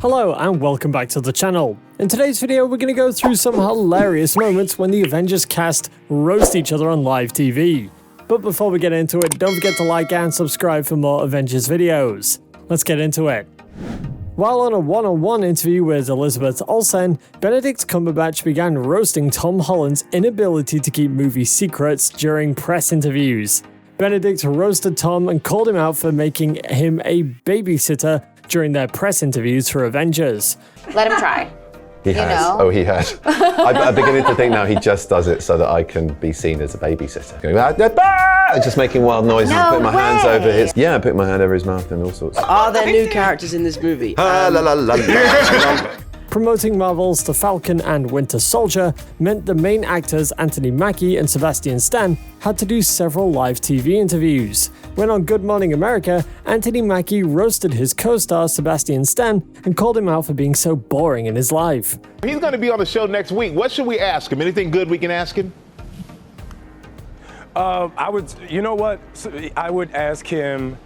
Hello and welcome back to the channel. In today's video we're going to go through some hilarious moments when the Avengers cast roast each other on live TV. But before we get into it, don't forget to like and subscribe for more Avengers videos. Let's get into it. While on a one-on-one interview with Elizabeth Olsen, Benedict Cumberbatch began roasting Tom Holland's inability to keep movie secrets during press interviews. Benedict roasted Tom and called him out for making him a babysitter during their press interviews for Avengers. Let him try. He has. know? Oh, he has. I'm beginning to think now he just does it so that I can be seen as a babysitter. Going, just making wild noises, No putting my hands way. over his... Yeah, putting my hand over his mouth and all sorts. Are there new characters in this movie? Promoting Marvel's The Falcon and Winter Soldier meant the main actors Anthony Mackie and Sebastian Stan had to do several live TV interviews. When on Good Morning America, Anthony Mackie roasted his co-star Sebastian Stan and called him out for being so boring in his life. He's going to be on the show next week. What should we ask him? Anything good we can ask him? I would ask him,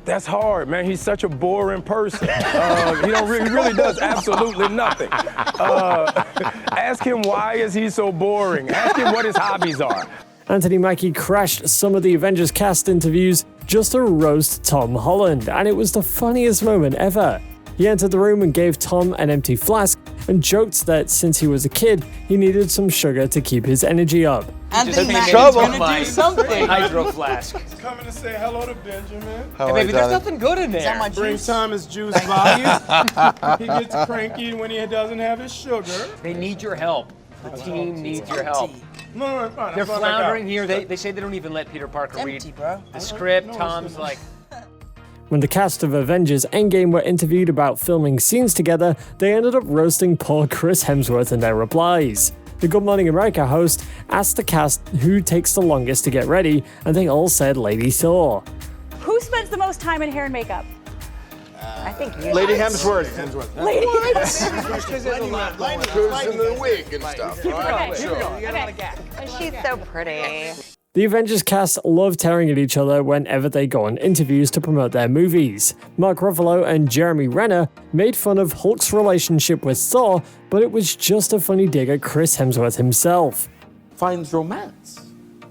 that's hard, man. He's such a boring person. He really does absolutely nothing. Ask him why is he so boring. Ask him what his hobbies are. Anthony Mackie crashed some of the Avengers cast interviews just to roast Tom Holland, and it was the funniest moment ever. He entered the room and gave Tom an empty flask and joked that since he was a kid, he needed some sugar to keep his energy up. Anthony Mackie's gonna do something. Hydro flask. He's coming to say hello to Benjamin. Hey, baby, there's nothing good in there. Bring Thomas juice volume. He gets cranky when he doesn't have his sugar. They need your help. The team needs your help. No, fine. They're floundering here. They say they don't even let Peter Parker read the script. Tom's like... When the cast of Avengers Endgame were interviewed about filming scenes together, they ended up roasting poor Chris Hemsworth in their replies. The Good Morning America host asked the cast who takes the longest to get ready, and they all said Lady Thor. Who spends the most time in hair and makeup? I think you. Lady Hemsworth. Lady. Who's in the wig and stuff. She's so pretty. The Avengers cast love tearing at each other whenever they go on interviews to promote their movies. Mark Ruffalo and Jeremy Renner made fun of Hulk's relationship with Thor, but it was just a funny dig at Chris Hemsworth himself. Finds romance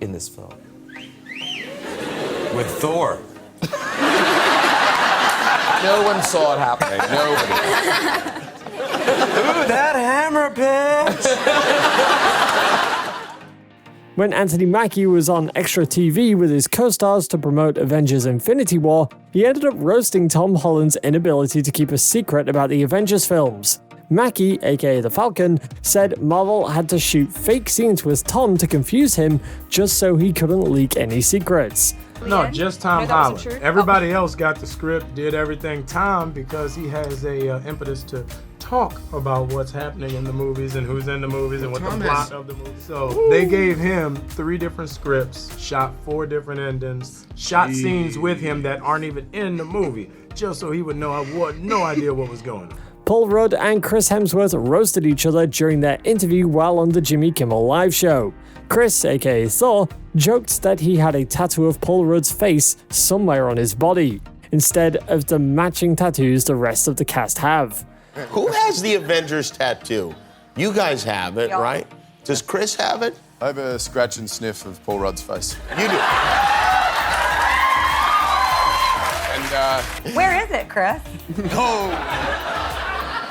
in this film. With Thor. No one saw it happening. Nobody. Ooh, that hammer pitch! When Anthony Mackie was on Extra TV with his co-stars to promote Avengers Infinity War, he ended up roasting Tom Holland's inability to keep a secret about the Avengers films. Mackie, aka the Falcon, said Marvel had to shoot fake scenes with Tom to confuse him just so he couldn't leak any secrets. No, just Tom Holland. Everybody else got the script, did everything. Tom, because he has a impetus to talk about what's happening in the movies and who's in the movies and what the plot of the movie. So they gave him 3 different scripts, shot 4 different endings, shot scenes with him that aren't even in the movie, just so he would know. I had no idea what was going on. Paul Rudd and Chris Hemsworth roasted each other during their interview while on the Jimmy Kimmel Live show. Chris, aka Thor, joked that he had a tattoo of Paul Rudd's face somewhere on his body, instead of the matching tattoos the rest of the cast have. Who has the Avengers tattoo? You guys have it, right? Does Chris have it? I have a scratch and sniff of Paul Rudd's face. You do. And, Where is it, Chris?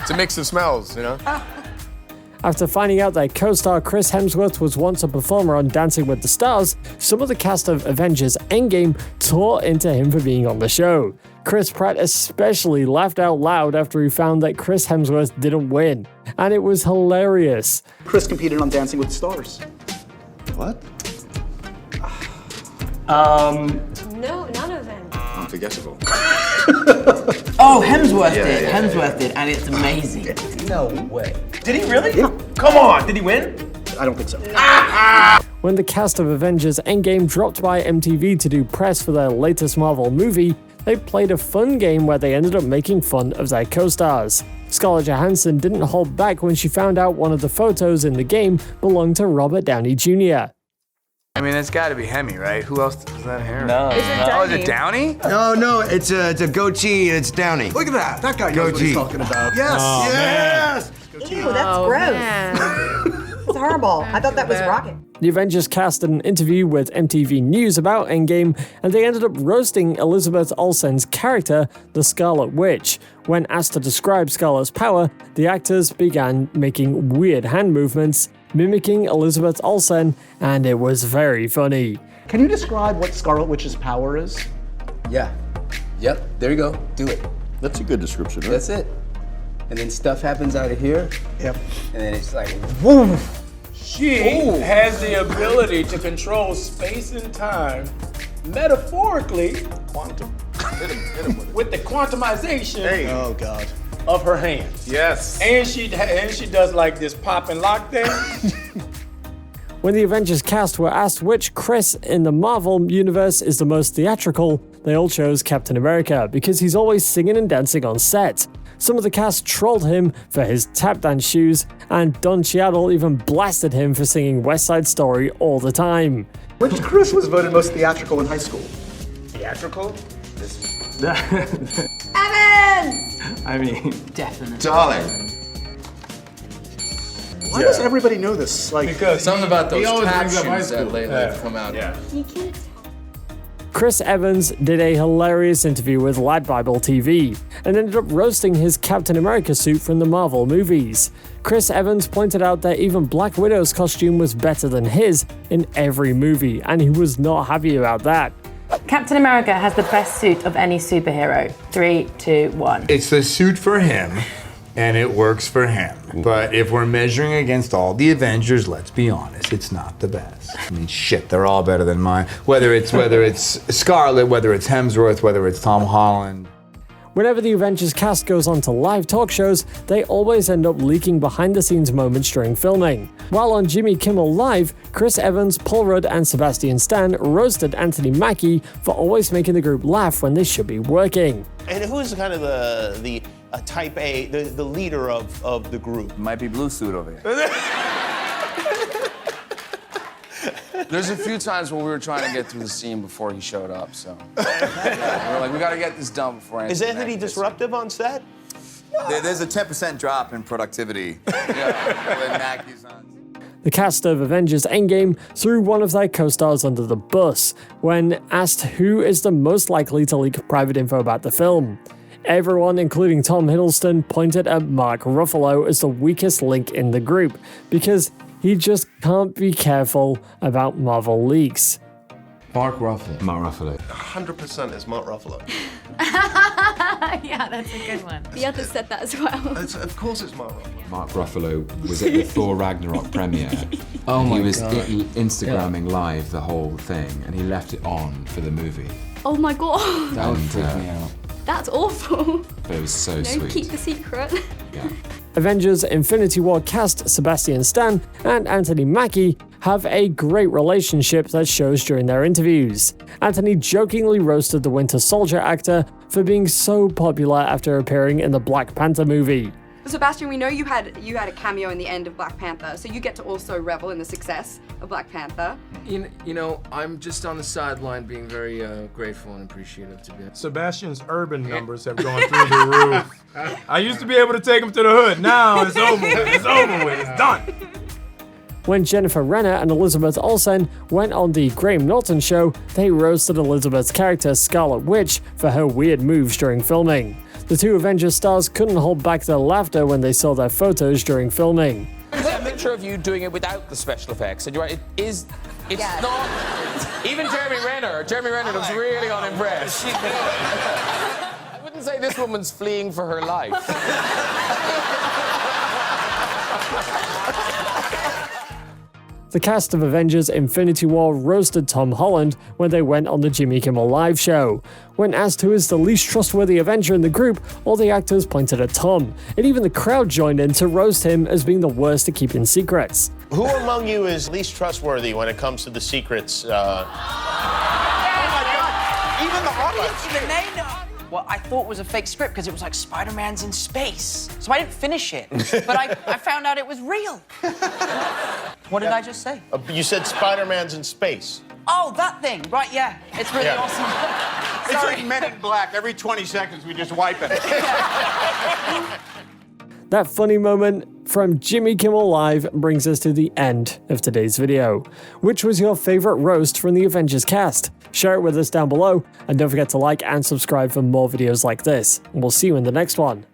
It's a mix of smells, you know? After finding out that co-star Chris Hemsworth was once a performer on Dancing with the Stars, some of the cast of Avengers Endgame tore into him for being on the show. Chris Pratt especially laughed out loud after he found that Chris Hemsworth didn't win, and it was hilarious. Chris competed on Dancing with the Stars. What? No, none of them. Unforgettable. Oh, Hemsworth did. Hemsworth did, and it's amazing. No way. Did he really? Yeah. Come on, did he win? I don't think so. When the cast of Avengers Endgame dropped by MTV to do press for their latest Marvel movie, they played a fun game where they ended up making fun of their co-stars. Scarlett Johansson didn't hold back when she found out one of the photos in the game belonged to Robert Downey Jr. I mean, it's got to be Hemi, right? Who else does that hair? No. Is it No. Oh, is it Downey? No, it's a goatee and it's Downey. Look at that. That guy knows what he's talking about. Yes, Oh, yes. Ew, that's gross. It's horrible. I thought that was Rocket. The Avengers cast did an interview with MTV News about Endgame, and they ended up roasting Elizabeth Olsen's character, the Scarlet Witch. When asked to describe Scarlet's power, the actors began making weird hand movements, mimicking Elizabeth Olsen, and it was very funny. Can you describe what Scarlet Witch's power is? Yeah. Yep, there you go. Do it. That's a good description, right? That's it. And then stuff happens out of here. Yep. And then it's like, woo! She has the ability to control space and time, metaphorically, Quantum. Hit him with it. with the quantumization Oh, God. of her hands. Yes. And she does like this pop and lock thing. When the Avengers cast were asked which Chris in the Marvel universe is the most theatrical, they all chose Captain America because he's always singing and dancing on set. Some of the cast trolled him for his tap dance shoes, and Don Cheadle even blasted him for singing West Side Story all the time. Which Chris was voted most theatrical in high school? Theatrical? Evans! I mean, definitely. Darling. Why does everybody know this? Like, because Something about those he always tap brings up high shoes that school. lately have come out. Yeah. You can't. Chris Evans did a hilarious interview with Lad Bible TV and ended up roasting his Captain America suit from the Marvel movies. Chris Evans pointed out that even Black Widow's costume was better than his in every movie, and he was not happy about that. Captain America has the best suit of any superhero. 3, 2, 1. It's the suit for him, and it works for him. But if we're measuring against all the Avengers, let's be honest, it's not the best. I mean, shit, they're all better than mine. Whether it's Scarlet, whether it's Hemsworth, whether it's Tom Holland. Whenever the Avengers cast goes on to live talk shows, they always end up leaking behind-the-scenes moments during filming. While on Jimmy Kimmel Live, Chris Evans, Paul Rudd, and Sebastian Stan roasted Anthony Mackie for always making the group laugh when they should be working. And who is kind of the type A, the leader of the group? Might be Blue Suit over here. There's a few times when we were trying to get through the scene before he showed up, so. Yeah, we were like, we gotta get this done before Anthony. Is Anthony disruptive on set? There's a 10% drop in productivity. Yeah, when Mackey's on. The cast of Avengers Endgame threw one of their co-stars under the bus when asked who is the most likely to leak private info about the film. Everyone, including Tom Hiddleston, pointed at Mark Ruffalo as the weakest link in the group because he just can't be careful about Marvel leaks. Mark Ruffalo. Mark Ruffalo. 100% is Mark Ruffalo. Yeah, that's a good one. The others said that as well. Of course it's Mark Ruffalo. Mark Ruffalo was at the Thor Ragnarok premiere. Oh my He was God. Instagramming live the whole thing, and he left it on for the movie. Oh my god. That would freak me out. That's awful. But it was so No, sweet. keep the secret. Yeah. Avengers Infinity War cast Sebastian Stan and Anthony Mackie have a great relationship that shows during their interviews. Anthony jokingly roasted the Winter Soldier actor for being so popular after appearing in the Black Panther movie. Sebastian, we know you had a cameo in the end of Black Panther, so you get to also revel in the success of Black Panther. You know, I'm just on the sideline being very grateful and appreciative to be. Sebastian's urban numbers have gone through the roof. I used to be able to take him to the hood. Now it's over with. It's over with. It's done. When Jennifer Renner and Elizabeth Olsen went on the Graham Norton show, they roasted Elizabeth's character Scarlet Witch for her weird moves during filming. The two Avengers stars couldn't hold back their laughter when they saw their photos during filming. There's a picture of you doing it without the special effects, and you're right, it's not. Even Jeremy Renner looks really unimpressed. I wouldn't say this woman's fleeing for her life. The cast of Avengers Infinity War roasted Tom Holland when they went on the Jimmy Kimmel Live show. When asked who is the least trustworthy Avenger in the group, all the actors pointed at Tom, and even the crowd joined in to roast him as being the worst at keeping secrets. Who among you is least trustworthy when it comes to the secrets? Oh my God! Even the audience, even they know. What I thought was a fake script because it was like Spider-Man's in space. So I didn't finish it, but I found out it was real. What did I just say? You said Spider-Man's in space. Oh, that thing. Right, yeah. It's really awesome. It's like Men in Black. Every 20 seconds, we just wipe it. That funny moment from Jimmy Kimmel Live brings us to the end of today's video. Which was your favorite roast from the Avengers cast? Share it with us down below, and don't forget to like and subscribe for more videos like this. And we'll see you in the next one.